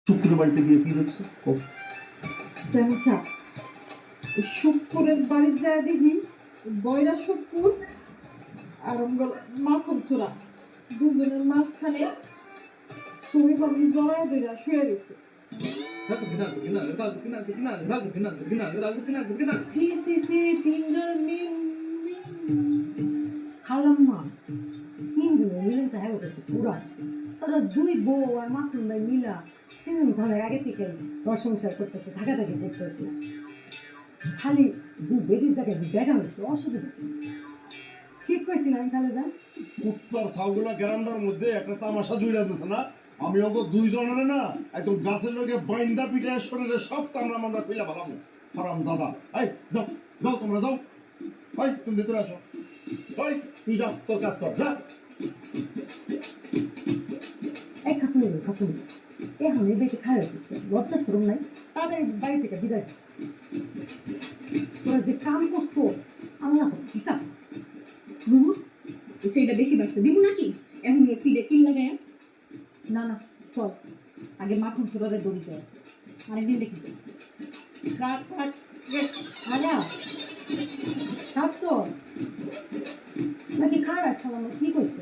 শুক্রের বাড়িতে গিয়ে কি দেখছো? আচ্ছা, শুক্কুরের বাড়ি যায় দেখি বয়রা শুক্কুর আর মাখন ছোড়া দুজনের মাঝখানে ছবি পাবি জড়ায় ধরে শুয়ে রয়েছে। ছি ছি ছি, তিনজন খালাম্মা তিনজনের মিলে তো হ্যাঁ গেছে পুরা। তারা দুই বউ আর মাখন ভাই মিলা তিনজন ঘরে আগে থেকে ঘর সংসার করতেছে, থাকাথাকি করতেছে। খালি দু বেডির জায়গায় বেড়া হয়েছে, অসুবিধা ঠিক কইছি না আমি তাহলে যান। উত্তর সাউগুলা গ্যারান্ডার মধ্যে একটা তামাশা জুড়ে দিতেছে না। আমি ওকে দুইজনের না একদম গাছের লোকে বাইন্দা পিঠায় শরীরে সব চামড়া মামড়া ফেলে ভালাম হারাম দাদা। এই যাও যাও, তোমরা যাও। ভাই তুমি ভেতরে আসো। ভাই তুই যাও, তোর কাজ কর, যা। এই খাসুন এখন এই বেটে খায় হয়েছিস, লজ্জা করুন নাই, তাদের বাড়ি থেকে বিদায় দে। তোরা যে কাম করছো আল্লাহ হিসাব। বুবু সেইটা বেশি বাড়ছে দিব নাকি এখন ফিডে কিল লাগায়? না না চল, আগে মাখন ছোড়ারে দড়ি চল, আরেকদিন দেখি। আলা কাজ নাকি খারাপ খালাম কি কইছে?